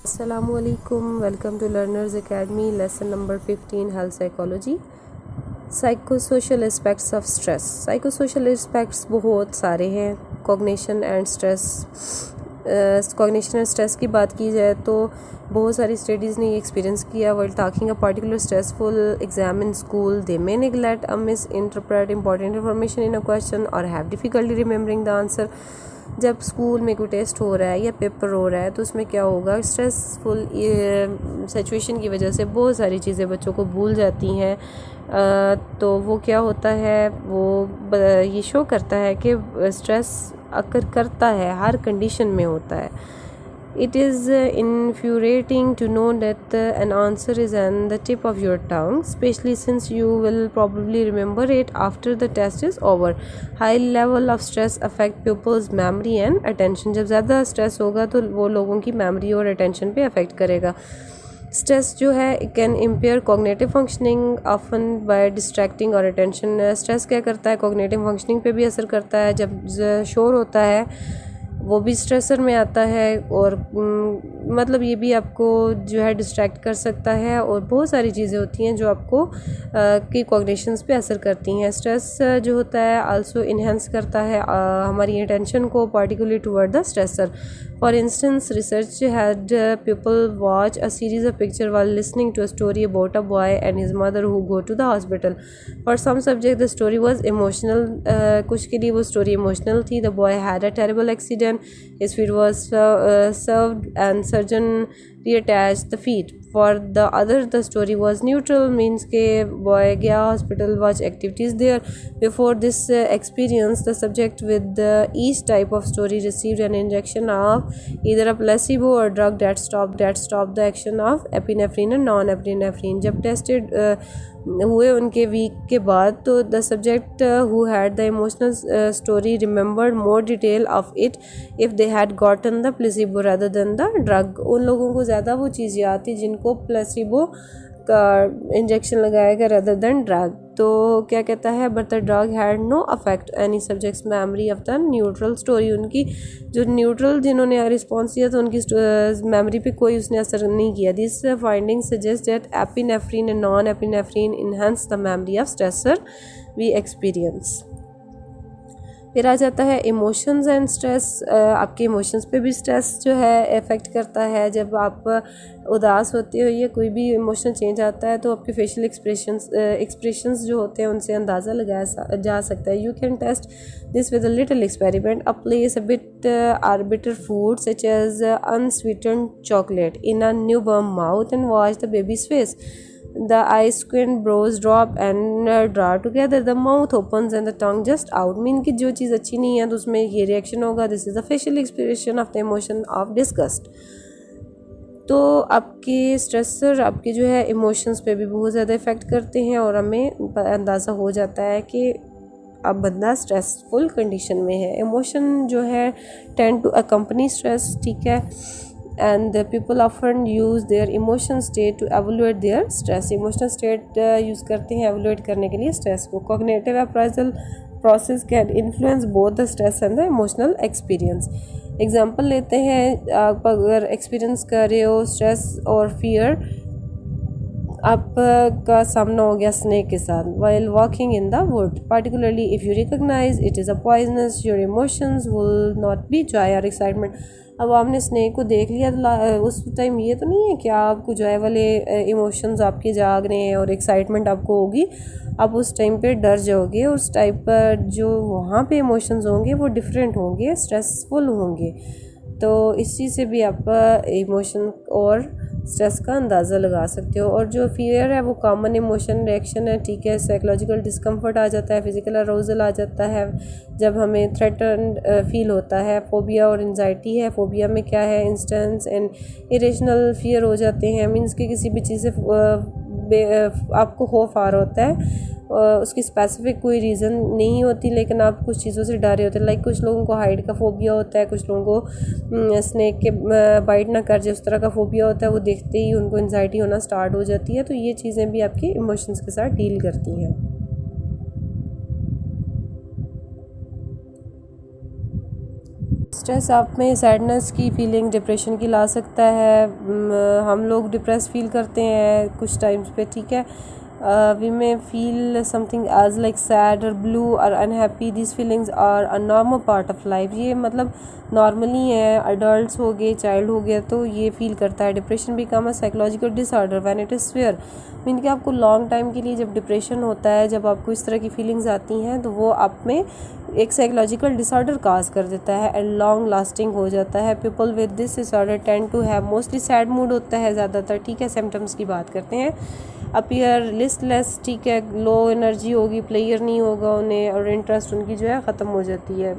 Assalamualaikum. Welcome to Learners Academy. Lesson number 15, Health Psychology. Psychosocial aspects of stress. Psychosocial aspects बहुत सारे हैं. Cognition and stress. Cognition and stress की बात की जाए तो बहुत सारी स्टडीज़ ने ये एक्सपीरियंस किया. while talking a particular stressful exam in school, they may neglect or misinterpret important information in a question or have difficulty remembering the answer. जब स्कूल में कोई टेस्ट हो रहा है या पेपर हो रहा है तो उसमें क्या होगा, स्ट्रेसफुल सिचुएशन की वजह से बहुत सारी चीज़ें बच्चों को भूल जाती हैं. तो वो क्या होता है, वो ये शो करता है कि स्ट्रेस अकर करता है, हर कंडीशन में होता है. It is infuriating to know that an answer is on the tip of your tongue, especially since you will probably remember it after the test is over. High level of stress affect pupils' memory and attention. जब ज़्यादा stress होगा तो वो लोगों की memory और attention पे affect करेगा. स्ट्रेस जो है can impair cognitive functioning often by distracting और अटेंशन. स्ट्रेस क्या करता है, कॉग्निटिव फंक्शनिंग पे भी असर करता है. जब शोर होता है वो भी स्ट्रेसर में आता है और मतलब ये भी आपको जो है डिस्ट्रैक्ट कर सकता है और बहुत सारी चीज़ें होती हैं जो आपको की कॉग्निशंस पे असर करती हैं. स्ट्रेस जो होता है आल्सो इन्हेंस करता है हमारी अटेंशन को, particularly toward the stressor. For instance, research had people watch a series of picture while listening to a story about a boy and his mother who go to the hospital. For some subject the story was emotional. कुछ के लिए वो story emotional थी. The boy had a terrible accident. His feet was served and surgeon reattached the feet. For the other the story was neutral, means के boy गया hospital, watch activities there. Before this experience, the subject with each type of story received an injection of either a placebo or drug that stopped the action of epinephrine and non-epinephrine. जब tested हुए उनके week के बाद तो the subject who had the emotional story remembered more detail of it if they had gotten the placebo rather than the drug. उन लोगों को ज़्यादा वो चीज़ याद थी जिनको प्लेसिबो का इंजेक्शन लगाया गया रादर देन ड्रग. तो क्या कहता है, but the drug had no effect any subjects memory of the neutral story. उनकी जो न्यूट्रल जिन्होंने रिस्पॉन्स दिया तो उनकी मेमोरी पे कोई उसने असर नहीं किया. This finding suggest that epinephrine and non epinephrine enhance the memory of stressor we experience. फिर आ जाता है इमोशंस एंड स्ट्रेस. आपके इमोशंस पे भी स्ट्रेस जो है इफ़ेक्ट करता है. जब आप उदास होते हो या कोई भी इमोशन चेंज आता है तो आपके फेशियल एक्सप्रेशंस जो होते हैं उनसे अंदाज़ा लगाया जा सकता है. You can test this with a little experiment. A place a bit of bitter food such as unsweetened chocolate in a newborn mouth and watch the baby's face. The eyes squint, brows drop and draw together. The mouth opens and the tongue just out. Mean कि जो चीज़ अच्छी नहीं है तो उसमें ये reaction होगा. This is the facial expression of the emotion of disgust. तो आपके स्ट्रेसर आपके जो है इमोशंस पे भी बहुत ज़्यादा इफ़ेक्ट करते हैं और हमें अंदाज़ा हो जाता है कि अब बंदा स्ट्रेसफुल कंडीशन में है. इमोशन जो है टेंड टू अकम्पनी स्ट्रेस, ठीक है. And the people often use their emotion state to evaluate their stress. Emotional state use करते हैं evaluate करने के लिए stress को. Cognitive appraisal process can influence both the stress and the emotional experience. Example लेते हैं, आप अगर एक्सपीरियंस कर रहे हो स्ट्रेस और फियर, आपका सामना हो गया स्नेक के साथ while walking in the wood. Particularly if you recognize it is a poisonous, your emotions will not be joy or excitement. अब आपने स्नेक को देख लिया तो उस टाइम ये तो नहीं है कि आपको जॉय वाले इमोशंस आपके जाग रहे हैं और एक्साइटमेंट आपको होगी. आप उस टाइम पे डर जाओगे. उस टाइप पर जो वहाँ पे इमोशंस होंगे वो डिफरेंट होंगे, स्ट्रेसफुल होंगे. तो इस चीज़ से भी आप इमोशन और स्ट्रेस का अंदाज़ा लगा सकते हो. और जो फियर है वो कॉमन इमोशन रिएक्शन है, ठीक है. साइकोलॉजिकल डिस्कम्फर्ट आ जाता है, फिज़िकल अराउजल आ जाता है जब हमें थ्रेटन्ड फील होता है. फोबिया और एंजाइटी है. फोबिया में क्या है, इंस्टेंस एंड इरेशनल फियर हो जाते हैं. मीन्स कि किसी भी चीज़ से आपको खौफ आ रहा होता है, उसकी स्पेसिफिक कोई रीज़न नहीं होती लेकिन आप कुछ चीज़ों से डरे होते हैं. लाइक कुछ लोगों को हाइट का फोबिया होता है, कुछ लोगों को स्नेक के बाइट ना कर जाए उस तरह का फोबिया होता है. वो देखते ही उनको एंजाइटी होना स्टार्ट हो जाती है. तो ये चीज़ें भी आपके इमोशंस के साथ डील करती हैं. स्ट्रेस आप में सैडनेस की फीलिंग, डिप्रेशन की ला सकता है। हम लोग डिप्रेस फील करते हैं कुछ टाइम्स पे, ठीक है। We may feel something as like sad और ब्लू और unhappy. This feelings are a normal part of life. ये मतलब नॉर्मली है, अडल्ट हो गए, चाइल्ड हो गया तो ये फील करता है। Depression become a psychological disorder when it is swear. Mean कि आपको लॉन्ग टाइम के लिए जब डिप्रेशन होता है, जब आपको इस तरह की फीलिंग्स आती हैं, तो वो आप में एक साइकोलॉजिकल डिसऑर्डर काज कर देता है एंड लॉन्ग लास्टिंग हो जाता है। People with this disorder tend to have mostly sad mood होता है ज़्यादातर, ठीक है। सिम्टम्स की बात करते हैं। अपीयर लिस्टलेस, ठीक है, लो एनर्जी होगी, प्लेयर नहीं होगा उन्हें, और इंटरेस्ट उनकी जो है ख़त्म हो जाती है।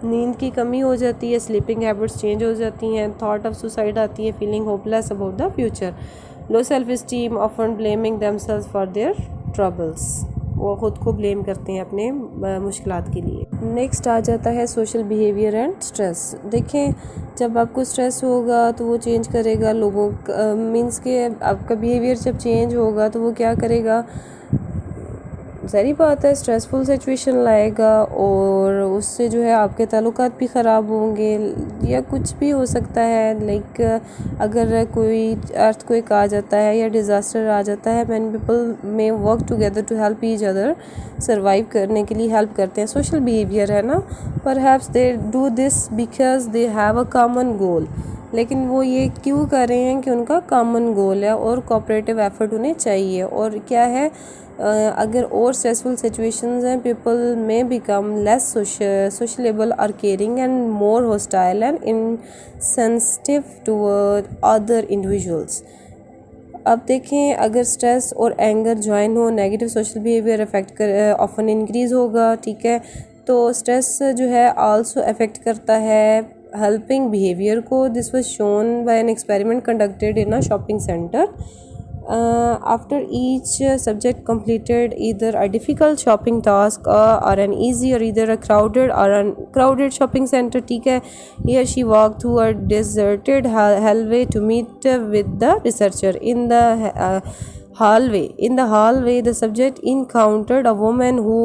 नींद की कमी हो जाती है, स्लीपिंग हैबिट्स चेंज हो जाती हैं, थॉट ऑफ सुसाइड आती है, feeling hopeless about the future, low self esteem, often blaming themselves for their troubles. वो ख़ुद को ब्लेम करते हैं अपने मुश्किलात के लिए। नेक्स्ट आ जाता है सोशल बिहेवियर एंड स्ट्रेस। देखें, जब आपको स्ट्रेस होगा तो वो चेंज करेगा लोगों का, मीन्स के आपका बिहेवियर जब चेंज होगा तो वो क्या करेगा, ज़ाहिर बात है स्ट्रेसफुल सिचुएशन लाएगा और उससे जो है आपके ताल्लुकात भी ख़राब होंगे या कुछ भी हो सकता है। लाइक अगर कोई अर्थक्वेक आ जाता है या डिज़ास्टर आ जाता है, मैनी पीपल में work together to help each other, survive करने के लिए हेल्प करते हैं। सोशल बिहेवियर है ना, perhaps they do this because they have a common goal. लेकिन वो ये क्यों कर रहे हैं कि उनका कॉमन गोल है और कोऑपरेटिव एफर्ट उन्हें चाहिए। और क्या है, अगर और स्ट्रेसफुल सिचुएशंस हैं, पीपल में बिकम लेस सोशलेबल और caring and more hostile and insensitive toward other individuals. अब देखें, अगर स्ट्रेस और एंगर ज्वाइन हो, नेगेटिव सोशल बिहेवियर अफेक्ट कर ऑफन इंक्रीज़ होगा, ठीक है। तो स्ट्रेस जो है आल्सो अफेक्ट करता है हेल्पिंग बिहेवियर को। This was shown by an experiment conducted in a shopping centre. After each subject completed either a difficult shopping task or an easy or either a crowded shopping center, ठीक है, he or she walked through a deserted hallway to meet with the researcher. In the hallway, the subject encountered a woman who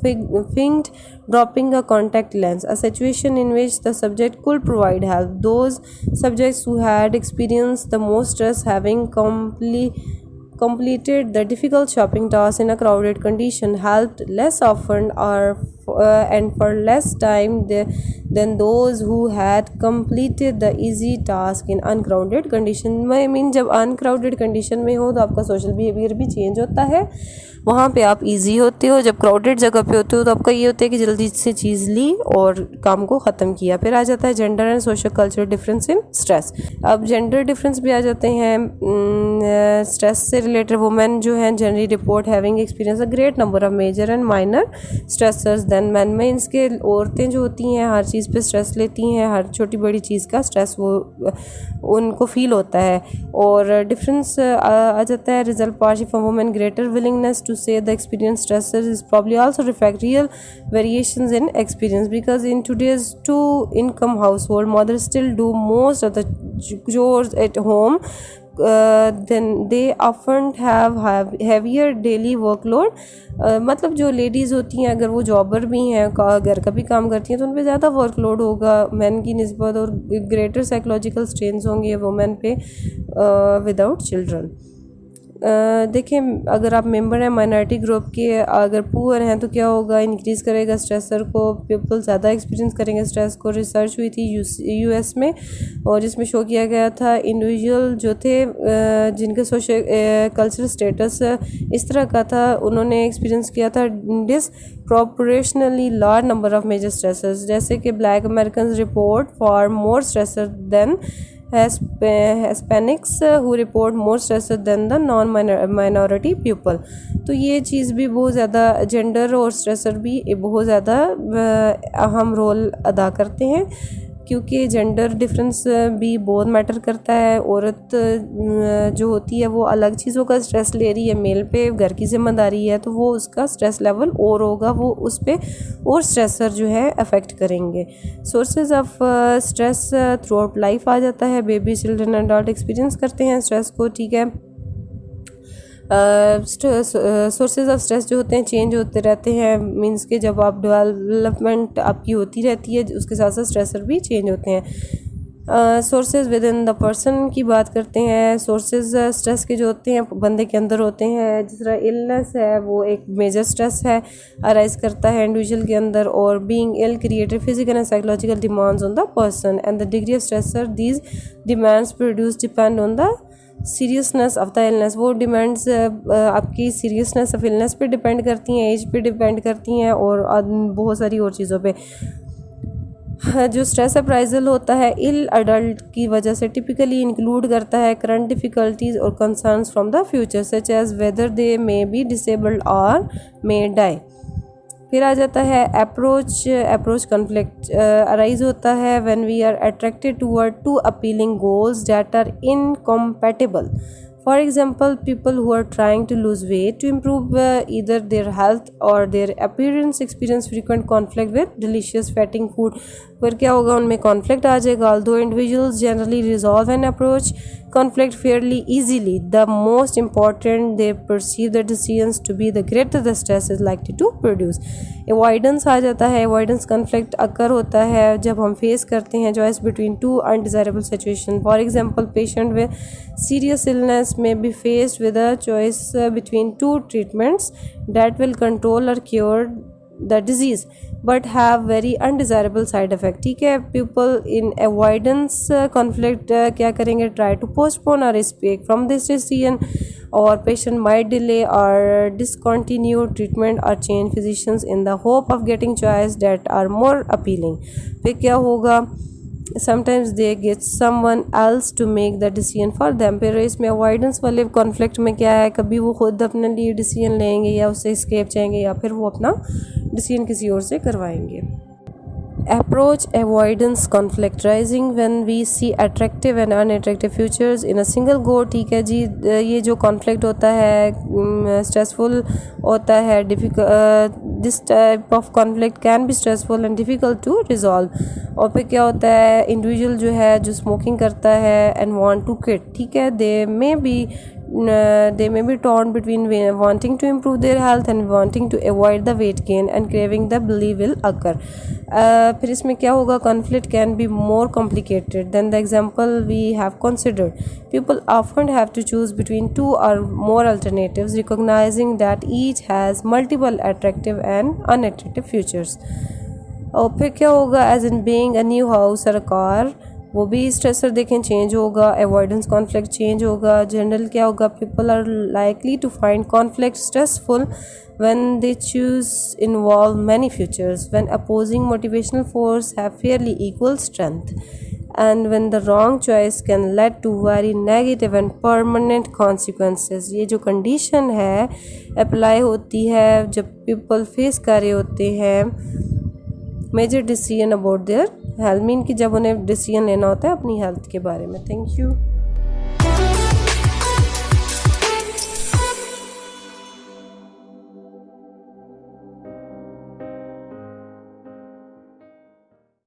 feigned dropping a contact lens, a situation in which the subject could provide help. Those subjects who had experienced the most stress, having completed the difficult shopping task in a crowded condition, helped less often and for less time than those who had completed the easy task in uncrowded condition. I mean, जब uncrowded condition में हो तो आपका social behavior भी change होता है, वहाँ पे आप इजी होते हो। जब क्राउडेड जगह पे होते हो तो आपका ये होता है कि जल्दी से चीज़ ली और काम को ख़त्म किया। फिर आ जाता है gender and social culture difference in stress. अब जेंडर डिफरेंस भी आ जाते हैं। स्ट्रेस से रिलेटेड वुमेन जो हैं generally report having experience a great number of major and minor stressors than men में। इसके औरतें जो होती हैं हर चीज़ पे स्ट्रेस लेती हैं, हर छोटी बड़ी चीज़ का स्ट्रेस वो उनको फील होता है। और डिफरेंस आ जाता है result party for women greater willingness to say the experience stressors is probably also reflect real variations in experience, because in today's two income household, mothers still do most of the chores at home, then they often have heavier daily workload. मतलब जो ladies होती हैं अगर वो जॉबर भी हैं, घर का भी काम करती हैं, तो उन पर ज़्यादा वर्कलोड होगा मैन की निस्बत और ग्रेटर साइकोलॉजिकल स्ट्रेन्स होंगे वुमेन पे विदाउट चिल्ड्रन। देखें, अगर आप मेंबर हैं माइनॉरिटी ग्रुप के, अगर पुअर हैं तो क्या होगा, इंक्रीज़ करेगा स्ट्रेसर को, पीपल ज़्यादा एक्सपीरियंस करेंगे स्ट्रेस को। रिसर्च हुई थी यूएस में और जिसमें शो किया गया था इंडिविजुअल जो थे जिनका सोशल कल्चरल स्टेटस इस तरह का था, उन्होंने एक्सपीरियंस किया था disproportionately large number of major stressors, जैसे कि Black American report for more stressor than Hispanics who report more stressor than the non-minority people। तो ये चीज़ भी बहुत ज़्यादा, जेंडर और स्ट्रेसर भी बहुत ज़्यादा अहम रोल अदा करते हैं, क्योंकि जेंडर डिफरेंस भी बहुत मैटर करता है। औरत जो होती है वो अलग चीज़ों का स्ट्रेस ले रही है, मेल पे घर की जिम्मेदारी है, तो वो उसका स्ट्रेस लेवल और होगा, वो उस पर और स्ट्रेसर जो है अफेक्ट करेंगे। Sources of stress throughout life आ जाता है, बेबी चिल्ड्रन एडल्ट एक्सपीरियंस करते हैं स्ट्रेस को, ठीक है। सोर्सेज ऑफ स्ट्रेस जो होते हैं चेंज होते रहते हैं, मींस कि जब आप डेवलपमेंट आपकी होती रहती है उसके साथ साथ स्ट्रेसर भी चेंज होते हैं। Sources with in the person की बात करते हैं। सोर्सेज स्ट्रेस के जो होते हैं बंदे के अंदर होते हैं, जिस तरह इलनेस है वो एक मेजर स्ट्रेस है, अराइज करता है इंडिविजुअल के अंदर, और being ill created physical and psychological demands on the person and the degree of stressor these demands produce depend on the seriousness of the illness. वो डिमांड्स आपकी सीरियसनेस ऑफ इलनेस पे depend करती हैं, as पे depend करती हैं, और बहुत सारी और चीज़ों पे। जो स्ट्रेस अप्राइजल होता है इल अडल्ट की वजह से टिपिकली इंक्लूड करता है करंट डिफ़िकल्टीज और concerns from the future such as whether they may be disabled और मे डाई। फिर आ जाता है अप्रोच कॉन्फ्लिक्ट अराइज होता है when we are attracted toward to appealing goals that are incompatible. For example, people who are trying to lose weight to improve either their health or their appearance experience frequent conflict with delicious fattening food। फिर क्या होगा, उनमें conflict आ जाएगा। Although individuals generally resolve and approach conflict fairly easily, the most important they perceive the decisions to be the greater the stress is likely to produce। Avoidance आ जाता है। Avoidance conflict occur होता है जब हम face करते हैं choice between two undesirable situation। For example, patient with serious illness may be faced with a choice between two treatments that will control or cure the disease but have very undesirable side effect। ठीक है, people in avoidance conflict क्या करेंगे, try to postpone or escape from this decision, or patient might delay or discontinue treatment or change physicians in the hope of getting choice that are more appealing। फिर क्या होगा, sometimes they get someone else to make the decision for them। फिर इसमें avoidance वाले conflict में क्या है, कभी वो खुद अपने लिए डिसीजन लेंगे या उससे स्केप जाएंगे या फिर वो अपना डिसीजन किसी और से करवाएंगे। Approach avoidance conflict rising when we see attractive and unattractive futures in a single goal। ठीक है जी, ये जो conflict होता है stressful होता है, this type of conflict can be stressful and difficult to resolve। और फिर क्या होता है, individual जो है जो smoking करता है and want to quit, ठीक है, they may be torn between wanting to improve their health and wanting to avoid the weight gain and craving the belief will occur। फिर इसमें क्या होगा, conflict can be more complicated than the example we have considered। People often have to choose between two or more alternatives, recognizing that each has multiple attractive and unattractive futures। और फिर क्या होगा, as in being a new house or a car, वो भी stressor देखें change होगा। Avoidance conflict change होगा। General क्या होगा, people are likely to find conflict stressful when they choose involve many futures, when opposing motivational force have fairly equal strength, and when the wrong choice can lead to very negative and permanent consequences। ये जो condition है apply होती है जब people face कर रहे होते हैं major decision about their health, mean कि जब उन्हें डिसीजन लेना होता है अपनी हेल्थ के बारे में। Thank you.